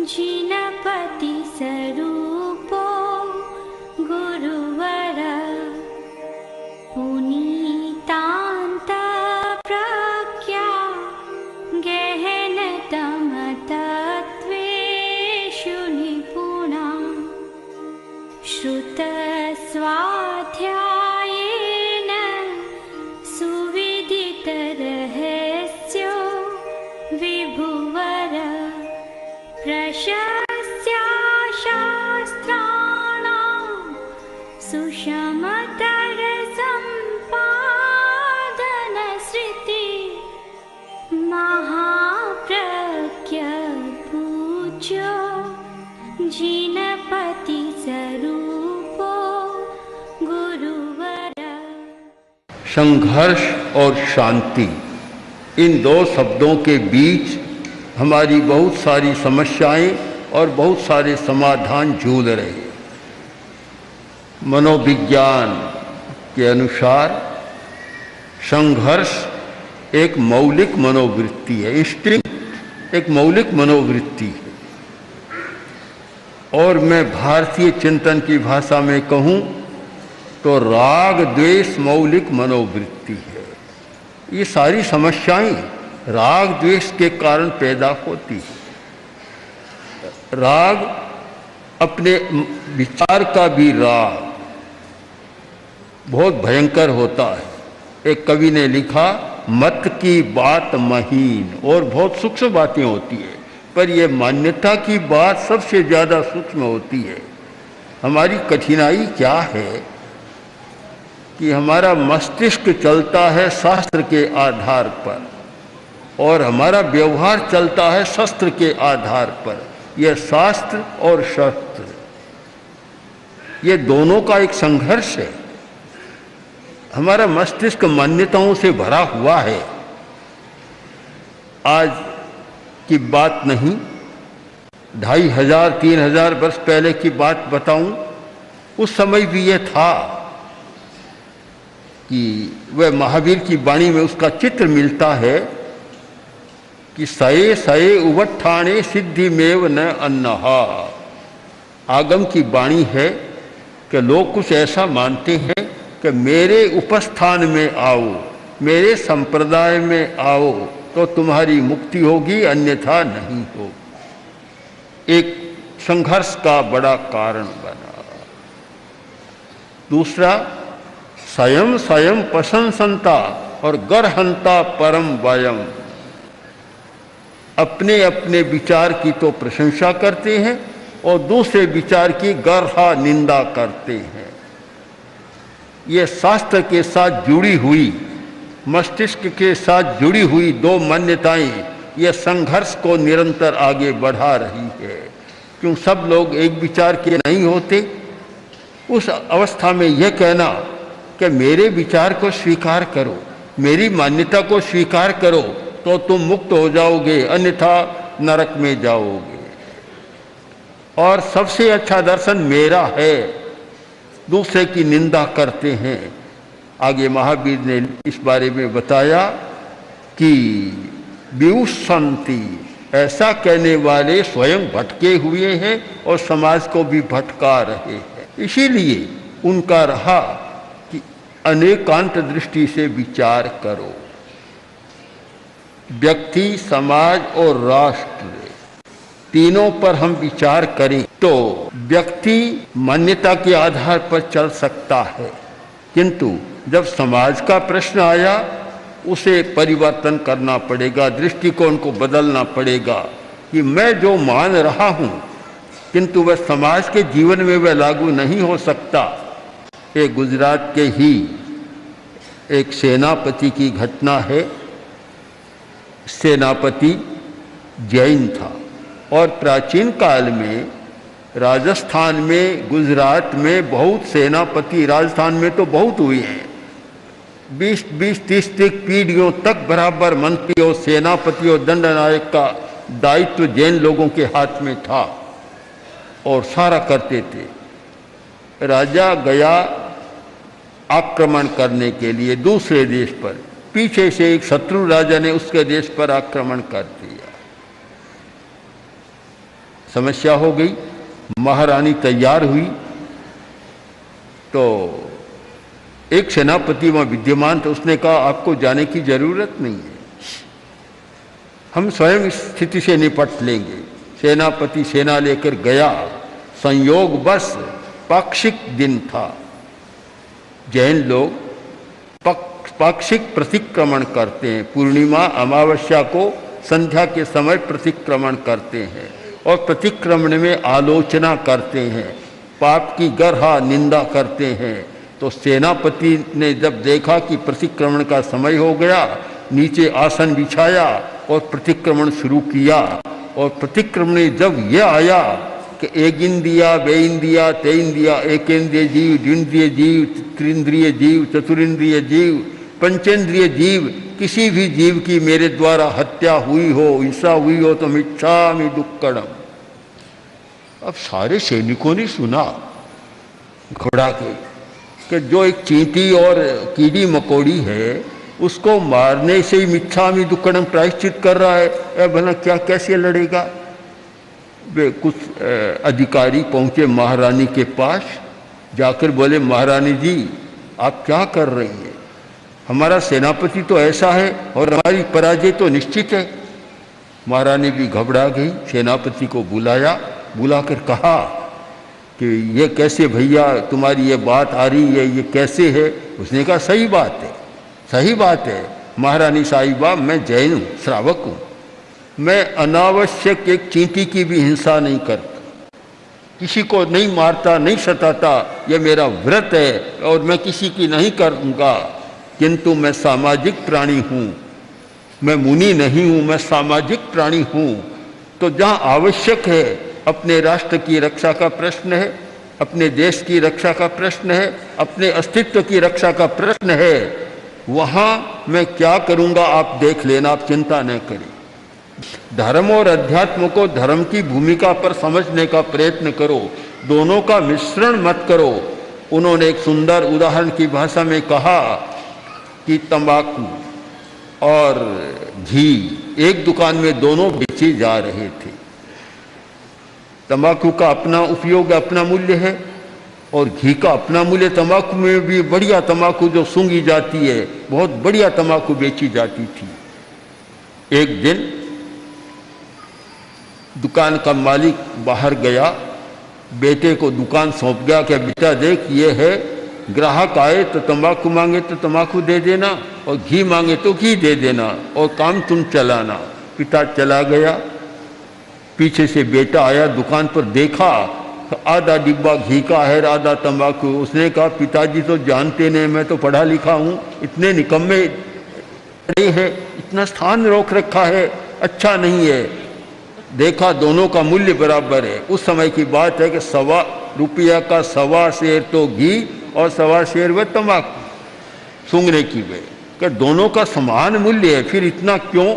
जिनपति स्वरूपो गुरुवर पुनीतान्त प्रज्ञा गहनतम तत्त्वेषु निपुणा श्रुतस्वाध्यायेन सुविदितरहस्यो विभुवर प्रशस्त्या शास्त्राणां सुषमतरसम्पादनसृति महाप्रज्ञ पूज्यो जिनपति स्वरूपो गुरुवर। संघर्ष और शांति, इन दो शब्दों के बीच हमारी बहुत सारी समस्याएं और बहुत सारे समाधान झूल रहे हैं। मनोविज्ञान के अनुसार संघर्ष एक मौलिक मनोवृत्ति है, इंस्टिंक्ट एक मौलिक मनोवृत्ति है। और मैं भारतीय चिंतन की भाषा में कहूँ तो राग द्वेष मौलिक मनोवृत्ति है। ये सारी समस्याएं राग द्वेष के कारण पैदा होती है। राग अपने विचार का भी राग बहुत भयंकर होता है। एक कवि ने लिखा, मत की बात महीन, और बहुत सूक्ष्म बातें होती है, पर यह मान्यता की बात सबसे ज़्यादा सूक्ष्म होती है। हमारी कठिनाई क्या है कि हमारा मस्तिष्क चलता है शास्त्र के आधार पर और हमारा व्यवहार चलता है शस्त्र के आधार पर। यह शास्त्र और शस्त्र, ये दोनों का एक संघर्ष है। हमारा मस्तिष्क मान्यताओं से भरा हुआ है। आज की बात नहीं, 2500 3000 वर्ष पहले की बात बताऊं, उस समय भी यह था कि वह महावीर की वाणी में उसका चित्र मिलता है कि सये सये उवट्ठाणे सिद्धि मेव न अन्नहा। आगम की वाणी है कि लोग कुछ ऐसा मानते हैं कि मेरे उपस्थान में आओ, मेरे संप्रदाय में आओ तो तुम्हारी मुक्ति होगी, अन्यथा नहीं होगी। एक संघर्ष का बड़ा कारण बना। दूसरा, स्वयं स्वयं प्रशंसनता और गरहंता परम वयम। अपने अपने विचार की तो प्रशंसा करते हैं और दूसरे विचार की गर्हा निंदा करते हैं। ये शास्त्र के साथ जुड़ी हुई, मस्तिष्क के साथ जुड़ी हुई दो मान्यताएं ये संघर्ष को निरंतर आगे बढ़ा रही है। क्यों सब लोग एक विचार के नहीं होते। उस अवस्था में यह कहना कि मेरे विचार को स्वीकार करो, मेरी मान्यता को स्वीकार करो तो तुम मुक्त हो जाओगे, अन्यथा नरक में जाओगे। और सबसे अच्छा दर्शन मेरा है, दूसरे की निंदा करते हैं। आगे महावीर ने इस बारे में बताया कि विउशंति, ऐसा कहने वाले स्वयं भटके हुए हैं और समाज को भी भटका रहे हैं। इसीलिए उनका रहा कि अनेकांत दृष्टि से विचार करो। व्यक्ति, समाज और राष्ट्र, तीनों पर हम विचार करें तो व्यक्ति मान्यता के आधार पर चल सकता है, किंतु जब समाज का प्रश्न आया उसे परिवर्तन करना पड़ेगा, दृष्टिकोण को बदलना पड़ेगा कि मैं जो मान रहा हूं किंतु वह समाज के जीवन में वह लागू नहीं हो सकता। ये गुजरात के ही एक सेनापति की घटना है। सेनापति जैन था और प्राचीन काल में राजस्थान में, गुजरात में बहुत सेनापति, राजस्थान में तो बहुत हुए हैं, 20-30 पीढ़ियों तक बराबर मंत्रियों, सेनापतियों, दंडनायक का दायित्व जैन लोगों के हाथ में था और सारा करते थे। राजा गया आक्रमण करने के लिए दूसरे देश पर, पीछे से एक शत्रु राजा ने उसके देश पर आक्रमण कर दिया। समस्या हो गई। महारानी तैयार हुई तो एक सेनापति वहाँ विद्यमान था, उसने कहा आपको जाने की जरूरत नहीं है, हम स्वयं इस स्थिति से निपट लेंगे। सेनापति सेना लेकर गया। संयोग बस पाक्षिक दिन था। जैन लोग पाक्षिक प्रतिक्रमण करते हैं, पूर्णिमा अमावस्या को संध्या के समय प्रतिक्रमण करते हैं और प्रतिक्रमण में आलोचना करते हैं, पाप की गर्हा निंदा करते हैं। तो सेनापति ने जब देखा कि प्रतिक्रमण का समय हो गया, नीचे आसन बिछाया और प्रतिक्रमण शुरू किया। और प्रतिक्रमण जब यह आया कि एक इंद्रिया, बे इंद्रिया, ते इंद्रिया, एकेंद्रिय जीव, द्विंद्रिय जीव, त्रिंद्रिय जीव, चतुरिंद्रिय जीव, पंचेंद्रिय जीव, किसी भी जीव की मेरे द्वारा हत्या हुई हो, हिंसा हुई हो तो मिच्छामि दुक्कड़म। अब सारे सैनिकों ने सुना घोड़ा के कि जो एक चींटी और कीड़ी मकोड़ी है उसको मारने से ही मिच्छामि दुक्कड़म प्रायश्चित कर रहा है, भला क्या कैसे लड़ेगा। वे कुछ अधिकारी पहुंचे महारानी के पास, जाकर बोले महारानी जी आप क्या कर रही हैं, हमारा सेनापति तो ऐसा है और हमारी पराजय तो निश्चित है। महारानी भी घबरा गई। सेनापति को बुलाया, बुलाकर कहा कि ये कैसे भैया तुम्हारी ये बात आ रही है, ये कैसे है। उसने कहा सही बात है, सही बात है महारानी साहिबा, मैं जैन हूँ, श्रावक हूँ, मैं अनावश्यक एक चींटी की भी हिंसा नहीं करता, किसी को नहीं मारता, नहीं सताता, यह मेरा व्रत है और मैं किसी की नहीं करूँगा। किंतु मैं सामाजिक प्राणी हूँ, मैं मुनि नहीं हूँ, मैं सामाजिक प्राणी हूँ। तो जहाँ आवश्यक है, अपने राष्ट्र की रक्षा का प्रश्न है, अपने देश की रक्षा का प्रश्न है, अपने अस्तित्व की रक्षा का प्रश्न है, वहाँ मैं क्या करूँगा आप देख लेना, आप चिंता न करें। धर्म और अध्यात्म को धर्म की भूमिका पर समझने का प्रयत्न करो, दोनों का मिश्रण मत करो। उन्होंने एक सुंदर उदाहरण की भाषा में कहा कि तंबाकू और घी एक दुकान में दोनों बेचे जा रहे थे। तंबाकू का अपना उपयोग, अपना मूल्य है और घी का अपना मूल्य। तंबाकू में भी बढ़िया तंबाकू जो सूंघी जाती है, बहुत बढ़िया तंबाकू बेची जाती थी। एक दिन दुकान का मालिक बाहर गया, बेटे को दुकान सौंप गया कि बेटा देख ये है, ग्राहक आए तो तंबाकू मांगे तो तंबाकू दे देना और घी मांगे तो घी दे देना और काम तुम चलाना। पिता चला गया, पीछे से बेटा आया, दुकान पर देखा तो आधा डिब्बा घी का है, आधा तंबाकू। उसने कहा पिताजी तो जानते नहीं, मैं तो पढ़ा लिखा हूँ, इतने निकम्मे है, इतना स्थान रोक रखा है, अच्छा नहीं है। देखा दोनों का मूल्य बराबर है। उस समय की बात है कि ₹1.25 का 1.25 शेर तो घी और 1.25 शेर वह तंबाकू सूंघने की वे, कि दोनों का समान मूल्य है, फिर इतना क्यों।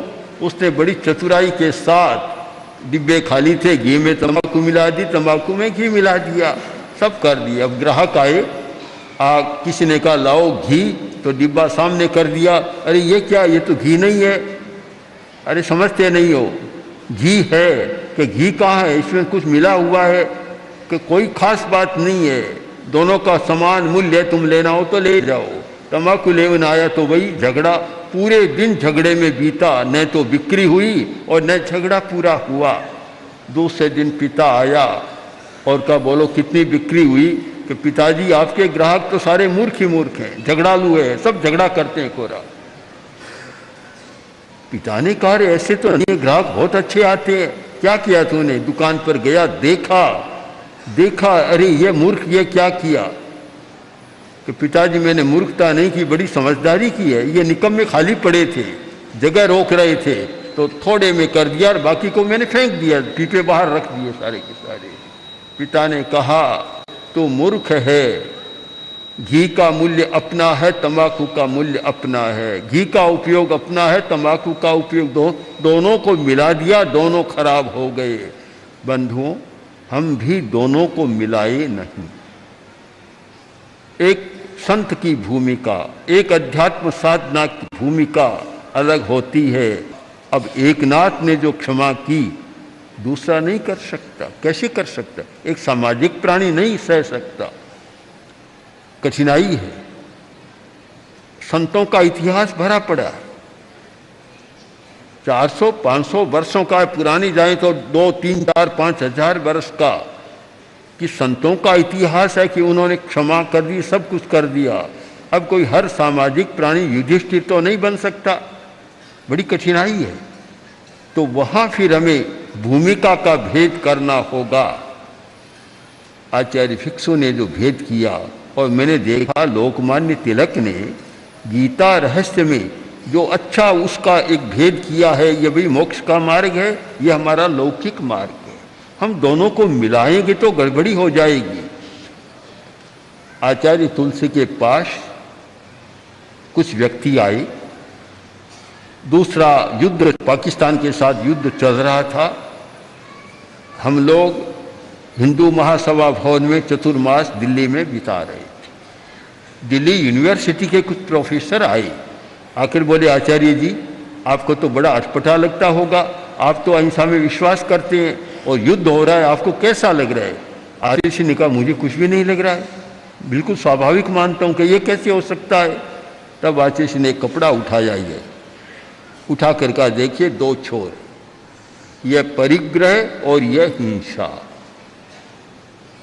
उसने बड़ी चतुराई के साथ, डिब्बे खाली थे, घी में तंबाकू मिला दी, तंबाकू में घी मिला दिया, सब कर दिया। अब ग्राहक आए, किसी ने कहा लाओ घी, तो डिब्बा सामने कर दिया। अरे ये क्या, ये तो घी नहीं है। अरे समझते नहीं हो, घी है कि घी कहाँ है, इसमें कुछ मिला हुआ है कि कोई खास बात नहीं है, दोनों का समान मूल्य, तुम लेना हो तो ले जाओ। तंबाकू लेवन आया तो वही झगड़ा, पूरे दिन झगड़े में बीता, न तो बिक्री हुई और न झगड़ा पूरा हुआ। दूसरे दिन पिता आया और कहा बोलो कितनी बिक्री हुई। कि पिताजी आपके ग्राहक तो सारे मूर्ख ही मूर्ख हैं, झगड़ालू है, सब झगड़ा करते हैं कोरा। पिता ने कहा ऐसे तो नहीं, ग्राहक बहुत अच्छे आते हैं, क्या किया तूने। दुकान पर गया, देखा, अरे ये मूर्ख, ये क्या किया। कि पिताजी मैंने मूर्खता नहीं की, बड़ी समझदारी की है। ये निकम्मे खाली पड़े थे, जगह रोक रहे थे, तो थोड़े में कर दिया और बाकी को मैंने फेंक दिया, पीपे बाहर रख दिए सारे के सारे। पिता ने कहा तू मूर्ख है, घी का मूल्य अपना है, तंबाकू का मूल्य अपना है। घी का उपयोग अपना है, तंबाकू का उपयोग दोनों को मिला दिया, दोनों खराब हो गए। बंधुओं, हम भी दोनों को मिलाए नहीं। एक संत की भूमिका, एक अध्यात्म साधना की भूमिका अलग होती है। अब एकनाथ ने जो क्षमा की दूसरा नहीं कर सकता। कैसे कर सकता? एक सामाजिक प्राणी नहीं सह सकता, कठिनाई है। संतों का इतिहास भरा पड़ा है, 400-500 वर्षों का, पुरानी जाए तो 2, 3, 4, 5 हजार वर्ष का, कि संतों का इतिहास है कि उन्होंने क्षमा कर दी, सब कुछ कर दिया। अब कोई हर सामाजिक प्राणी युधिष्ठिर तो नहीं बन सकता, बड़ी कठिनाई है। तो वहां फिर हमें भूमिका का भेद करना होगा। आचार्य भिक्षु ने जो भेद किया, और मैंने देखा लोकमान्य तिलक ने गीता रहस्य में जो अच्छा उसका एक भेद किया है, ये भी मोक्ष का मार्ग है, ये हमारा लौकिक मार्ग है। हम दोनों को मिलाएंगे तो गड़बड़ी हो जाएगी। आचार्य तुलसी के पास कुछ व्यक्ति आए, दूसरा युद्ध, पाकिस्तान के साथ युद्ध चल रहा था। हम लोग हिंदू महासभा भवन में चतुर्मास दिल्ली में बिता रहे थे। दिल्ली यूनिवर्सिटी के कुछ प्रोफेसर आए, आखिर बोले, आचार्य जी आपको तो बड़ा अटपटा लगता होगा, आप तो अहिंसा में विश्वास करते हैं और युद्ध हो रहा है, आपको कैसा लग रहा है? आचार्य जी ने कहा, मुझे कुछ भी नहीं लग रहा है, बिल्कुल स्वाभाविक मानता हूँ कि ये कैसे हो सकता है। तब आचार्य जी ने एक कपड़ा उठाया, ये उठा कर कहा, देखिए 2 छोर, यह परिग्रह और यह हिंसा।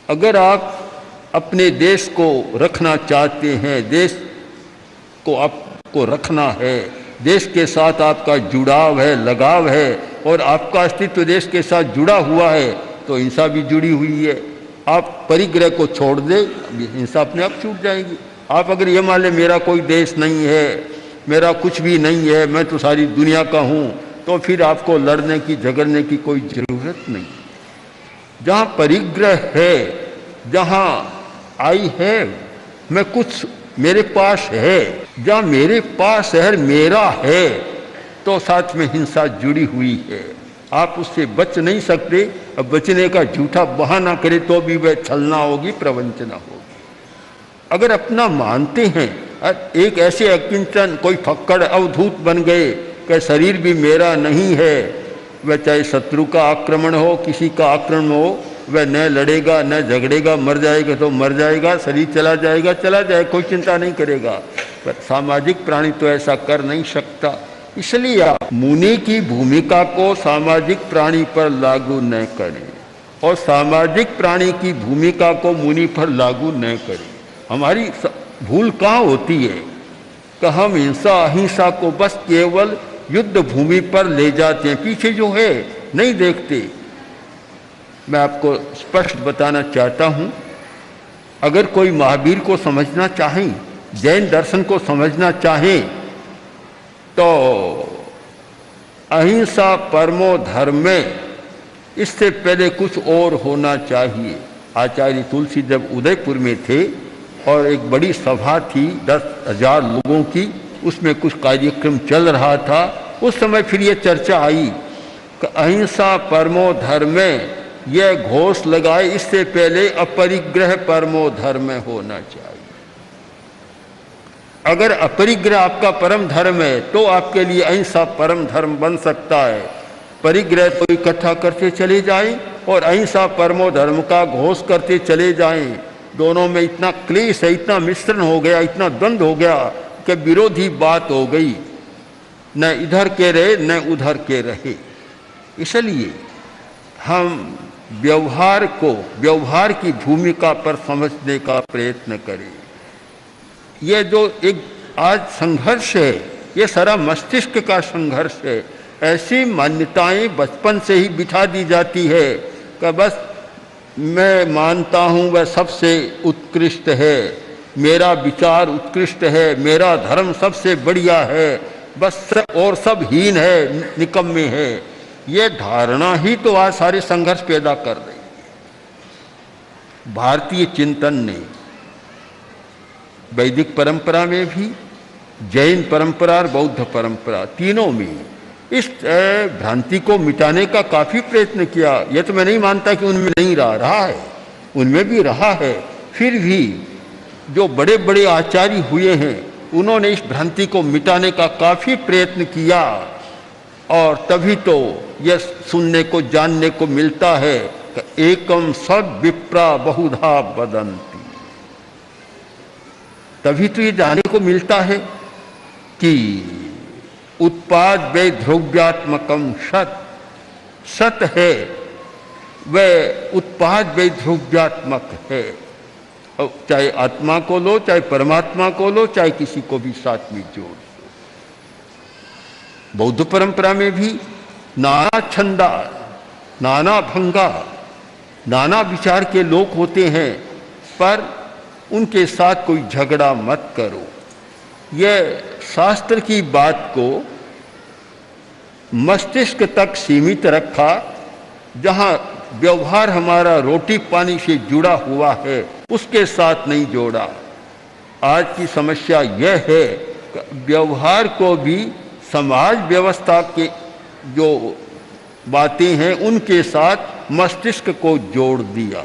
अगर आप अपने देश को रखना चाहते हैं, देश को आपको रखना है, देश के साथ आपका जुड़ाव है, लगाव है, और आपका अस्तित्व देश के साथ जुड़ा हुआ है, तो हिंसा भी जुड़ी हुई है। आप परिग्रह को छोड़ दे, हिंसा अपने आप छूट जाएगी। आप अगर ये मान लें मेरा कोई देश नहीं है, मेरा कुछ भी नहीं है, मैं तो सारी दुनिया का हूँ, तो फिर आपको लड़ने की, झगड़ने की कोई जरूरत नहीं। जहाँ परिग्रह है, जहाँ आई है, मैं कुछ मेरे पास है, जहाँ मेरे पास है, मेरा है, तो साथ में हिंसा जुड़ी हुई है। आप उससे बच नहीं सकते। अब बचने का झूठा बहाना करे तो भी वह छलना होगी, प्रवंचना होगी। अगर अपना मानते हैं, एक ऐसे अकिंचन कोई फक्कड़ अवधूत बन गए कि शरीर भी मेरा नहीं है, वह चाहे शत्रु का आक्रमण हो, किसी का आक्रमण हो, वह न लड़ेगा न झगड़ेगा, मर जाएगा तो मर जाएगा, शरीर चला जाएगा चला जाए, कोई चिंता नहीं करेगा। पर सामाजिक प्राणी तो ऐसा कर नहीं सकता। इसलिए आप मुनि की भूमिका को सामाजिक प्राणी पर लागू न करें और सामाजिक प्राणी की भूमिका को मुनि पर लागू न करें। हमारी भूल कहाँ होती है कि हम हिंसा अहिंसा को बस केवल युद्ध भूमि पर ले जाते हैं, पीछे जो है नहीं देखते। मैं आपको स्पष्ट बताना चाहता हूँ, अगर कोई महावीर को समझना चाहें, जैन दर्शन को समझना चाहें, तो अहिंसा परमो धर्मे, इससे पहले कुछ और होना चाहिए। आचार्य तुलसी जब उदयपुर में थे और एक बड़ी सभा थी 10,000 लोगों की, उसमें कुछ कार्यक्रम चल रहा था, उस समय फिर ये चर्चा आई कि अहिंसा परमो धर्मे, यह घोष लगाए, इससे पहले अपरिग्रह परमो धर्म होना चाहिए। अगर अपरिग्रह आपका परम धर्म है तो आपके लिए अहिंसा परम धर्म बन सकता है। परिग्रह तो इकट्ठा करते चले जाएं और अहिंसा परमो धर्म का घोष करते चले जाएं। दोनों में इतना क्लेश है, इतना मिश्रण हो गया, इतना द्वंद्व हो गया कि विरोधी बात हो गई, न इधर के रहे न उधर के रहे। इसलिए हम व्यवहार को, व्यवहार की भूमिका पर समझने का प्रयत्न करें। यह जो एक आज संघर्ष है, ये सारा मस्तिष्क का संघर्ष है। ऐसी मान्यताएं बचपन से ही बिठा दी जाती है कि बस मैं मानता हूँ वह सबसे उत्कृष्ट है, मेरा विचार उत्कृष्ट है, मेरा धर्म सबसे बढ़िया है, बस और सब हीन है, निकम्मे है। ये धारणा ही तो आज सारे संघर्ष पैदा कर रही है। भारतीय चिंतन ने वैदिक परंपरा में भी, जैन परंपरा और बौद्ध परंपरा, तीनों में इस भ्रांति को मिटाने का काफी प्रयत्न किया। यह तो मैं नहीं मानता कि उनमें नहीं रहा है, उनमें भी रहा है। फिर भी जो बड़े बड़े आचार्य हुए हैं, उन्होंने इस भ्रांति को मिटाने का काफी प्रयत्न किया। और तभी तो यह सुनने को जानने को मिलता है कि एकम सद विप्रा बहुधा वदन्ति। तभी तो ये जानने को मिलता है कि उत्पाद वे ध्रुव्यात्मकम सत, सत है वह उत्पाद वे ध्रुव्यात्मक है। चाहे आत्मा को लो, चाहे परमात्मा को लो, चाहे किसी को भी साथ में जोड़ दो। बौद्ध परंपरा में भी नाना छंदा, नाना भंगा, नाना विचार के लोग होते हैं, पर उनके साथ कोई झगड़ा मत करो। यह शास्त्र की बात को मस्तिष्क तक सीमित रखा, जहां व्यवहार हमारा रोटी पानी से जुड़ा हुआ है उसके साथ नहीं जोड़ा। आज की समस्या यह है कि व्यवहार को भी समाज व्यवस्था के जो बातें हैं उनके साथ मस्तिष्क को जोड़ दिया।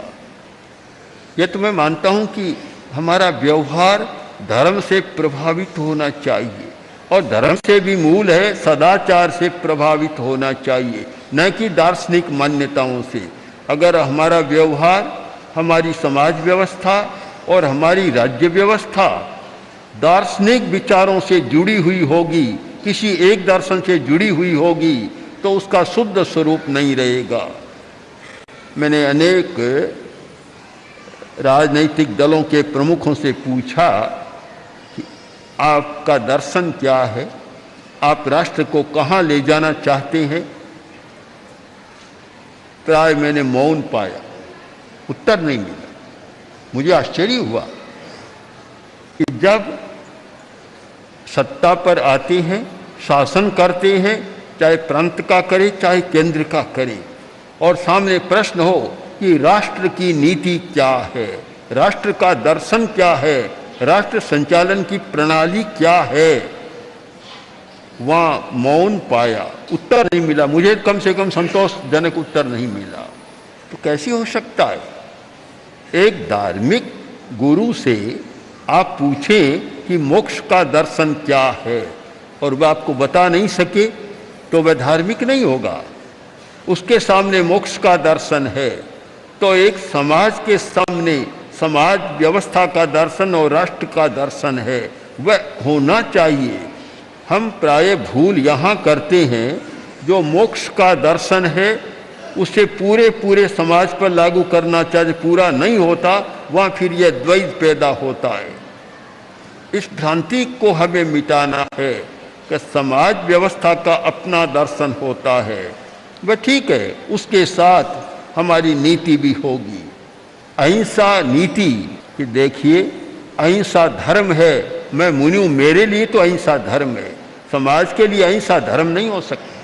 यह तो मैं मानता हूं कि हमारा व्यवहार धर्म से प्रभावित होना चाहिए, और धर्म से भी मूल है सदाचार से प्रभावित होना चाहिए, न कि दार्शनिक मान्यताओं से। अगर हमारा व्यवहार, हमारी समाज व्यवस्था और हमारी राज्य व्यवस्था दार्शनिक विचारों से जुड़ी हुई होगी, किसी एक दर्शन से जुड़ी हुई होगी, तो उसका शुद्ध स्वरूप नहीं रहेगा। मैंने अनेक राजनीतिक दलों के प्रमुखों से पूछा कि आपका दर्शन क्या है, आप राष्ट्र को कहाँ ले जाना चाहते हैं। प्राय मैंने मौन पाया, उत्तर नहीं मिला। मुझे आश्चर्य हुआ कि जब सत्ता पर आते हैं, शासन करते हैं, चाहे प्रांत का करे चाहे केंद्र का करे, और सामने प्रश्न हो कि राष्ट्र की नीति क्या है, राष्ट्र का दर्शन क्या है, राष्ट्र संचालन की प्रणाली क्या है, वहां मौन पाया, उत्तर नहीं मिला। मुझे कम से कम संतोषजनक उत्तर नहीं मिला। तो कैसे हो सकता है? एक धार्मिक गुरु से आप पूछें कि मोक्ष का दर्शन क्या है और वह आपको बता नहीं सके, तो वह धार्मिक नहीं होगा। उसके सामने मोक्ष का दर्शन है, तो एक समाज के सामने समाज व्यवस्था का दर्शन और राष्ट्र का दर्शन है, वह होना चाहिए। हम प्राय भूल यहाँ करते हैं, जो मोक्ष का दर्शन है उसे पूरे पूरे समाज पर लागू करना चाहिए, पूरा नहीं होता, वहाँ फिर यह द्वैत पैदा होता है। इस भ्रांति को हमें मिटाना है कि समाज व्यवस्था का अपना दर्शन होता है, वह ठीक है, उसके साथ हमारी नीति भी होगी। अहिंसा नीति कि देखिए अहिंसा धर्म है, मैं मुनि हूं, मेरे लिए तो अहिंसा धर्म है, समाज के लिए अहिंसा धर्म नहीं हो सकता।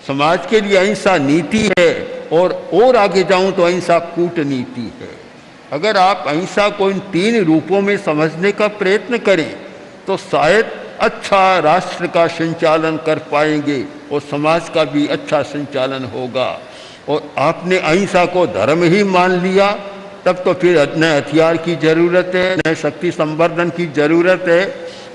समाज के लिए अहिंसा नीति है, और आगे जाऊं तो अहिंसा कूटनीति है। अगर आप अहिंसा को इन तीन रूपों में समझने का प्रयत्न करें तो शायद अच्छा राष्ट्र का संचालन कर पाएंगे और समाज का भी अच्छा संचालन होगा। और आपने अहिंसा को धर्म ही मान लिया, तब तो फिर न हथियार की जरूरत है, न शक्ति संवर्धन की जरूरत है।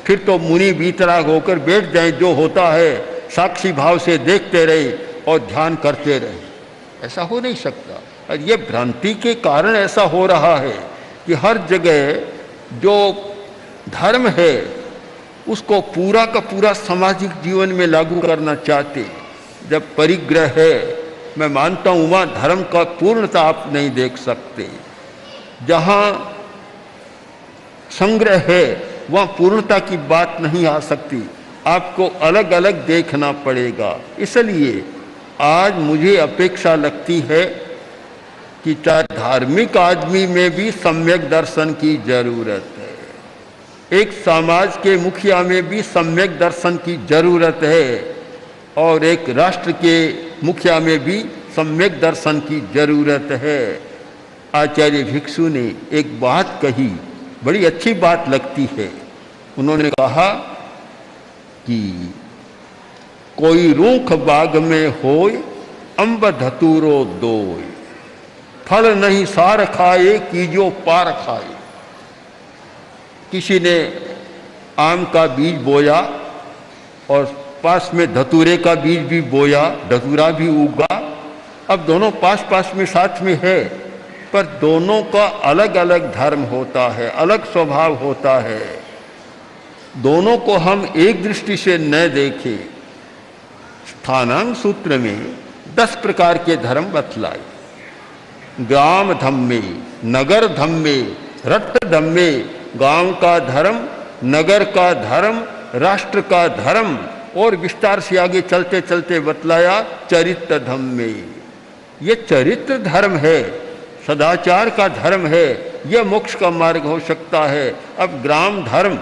फिर तो मुनि बीतराग होकर बैठ जाएं, जो होता है साक्षी भाव से देखते रहे और ध्यान करते रहे। ऐसा हो नहीं सकता। और ये भ्रांति के कारण ऐसा हो रहा है कि हर जगह जो धर्म है उसको पूरा का पूरा सामाजिक जीवन में लागू करना चाहते। जब परिग्रह है, मैं मानता हूँ वहाँ धर्म का पूर्णता आप नहीं देख सकते। जहाँ संग्रह है वहाँ पूर्णता की बात नहीं आ सकती, आपको अलग अलग देखना पड़ेगा। इसलिए आज मुझे अपेक्षा लगती है कि चाहे धार्मिक आदमी में भी सम्यक दर्शन की जरूरत है, एक समाज के मुखिया में भी सम्यक दर्शन की जरूरत है, और एक राष्ट्र के मुखिया में भी सम्यक दर्शन की जरूरत है। आचार्य भिक्षु ने एक बात कही, बड़ी अच्छी बात लगती है। उन्होंने कहा कि कोई रूख बाग में होय अम्ब धतूरो दोय, फल नहीं सार खाए कीजो पार खाए। किसी ने आम का बीज बोया और पास में धतूरे का बीज भी बोया, धतूरा भी उगा। अब दोनों पास पास में साथ में है, पर दोनों का अलग अलग धर्म होता है, अलग स्वभाव होता है। दोनों को हम एक दृष्टि से न देखें। स्थानांग सूत्र में 10 प्रकार के धर्म बतलाए। ग्राम धम्मे, नगर धम्मे, रट्ट धम्मे, गांव का धर्म, नगर का धर्म, राष्ट्र का धर्म, और विस्तार से आगे चलते चलते बतलाया चरित्र धम्मे। ये चरित्र धर्म है, सदाचार का धर्म है, यह मोक्ष का मार्ग हो सकता है। अब ग्राम धर्म,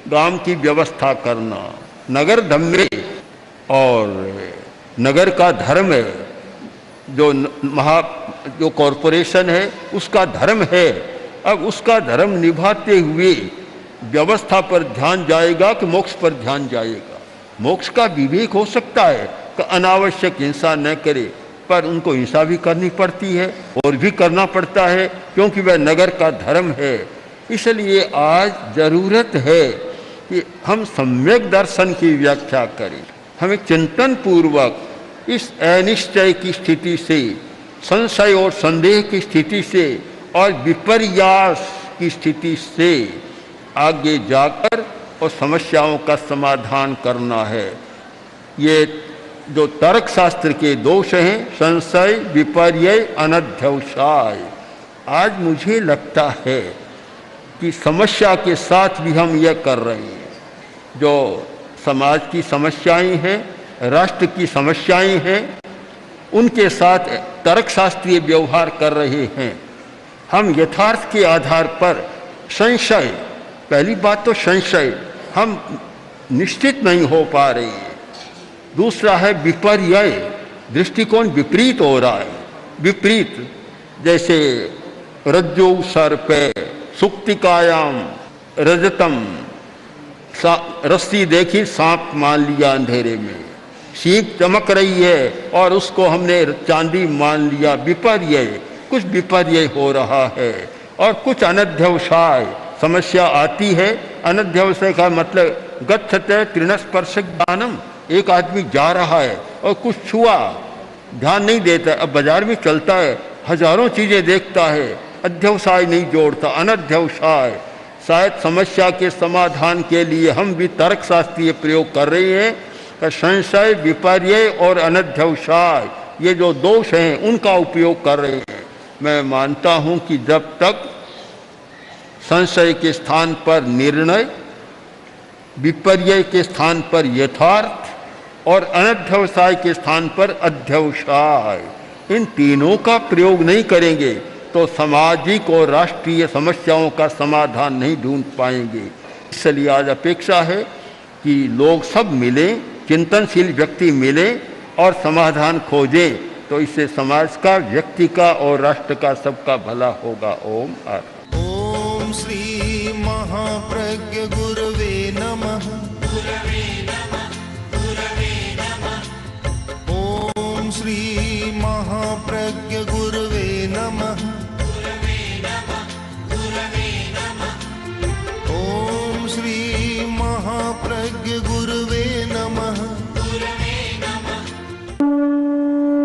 ग्राम की व्यवस्था करना, नगर धम्मे, और नगर का धर्म है, जो कॉरपोरेशन है उसका धर्म है। अब उसका धर्म निभाते हुए व्यवस्था पर ध्यान जाएगा कि मोक्ष पर ध्यान जाएगा। मोक्ष का विवेक हो सकता है कि अनावश्यक हिंसा न करे, पर उनको हिंसा भी करनी पड़ती है और भी करना पड़ता है, क्योंकि वह नगर का धर्म है। इसलिए आज जरूरत है कि हम सम्यक दर्शन की व्याख्या करें। हमें चिंतन पूर्वक इस अनिश्चय की स्थिति से, संशय और संदेह की स्थिति से और विपर्यास की स्थिति से आगे जाकर और समस्याओं का समाधान करना है। ये जो तर्क शास्त्र के दोष हैं, संशय, विपर्यय, अनध्यवसाय, आज मुझे लगता है कि समस्या के साथ भी हम यह कर रहे हैं। जो समाज की समस्याएं हैं, राष्ट्र की समस्याएं हैं, उनके साथ तर्कशास्त्रीय व्यवहार कर रहे हैं। हम यथार्थ के आधार पर संशय, पहली बात तो संशय, हम निश्चित नहीं हो पा रहे हैं। दूसरा है विपर्यय, दृष्टिकोण विपरीत हो रहा है। विपरीत, जैसे रज्जु सर्पे सुक्तिकायाम रजतम, रस्सी देखी सांप मान लिया अंधेरे में, सीप चमक रही है और उसको हमने चांदी मान लिया। विपर्यय, कुछ विपर्यय हो रहा है। और कुछ अनध्यवसाय, समस्या आती है। अनध्यवसाय का मतलब गच्छते तृणस्पर्श ज्ञानम, एक आदमी जा रहा है और कुछ छुआ, ध्यान नहीं देता। अब बाजार में चलता है, हजारों चीजें देखता है, अध्यवसाय नहीं जोड़ता, अनध्यवसाय। शायद समस्या के समाधान के लिए हम भी तर्कशास्त्रीय प्रयोग कर रहे हैं। संशय, विपर्यय और अनध्यवसाय, ये जो दोष हैं उनका उपयोग कर रहे हैं। मैं मानता हूं कि जब तक संशय के स्थान पर निर्णय, विपर्यय के स्थान पर यथार्थ और अनध्यवसाय के स्थान पर अध्यवसाय, इन तीनों का प्रयोग नहीं करेंगे तो सामाजिक और राष्ट्रीय समस्याओं का समाधान नहीं ढूंढ पाएंगे। इसलिए आज अपेक्षा है कि लोग सब मिलें, चिंतनशील व्यक्ति मिले और समाधान खोजें, तो इससे समाज का, व्यक्ति का और राष्ट्र का सबका भला होगा। ओम आर। ओम श्री महाप्रज्ञ गुरवे नमः। ओम श्री महाप्रज्ञ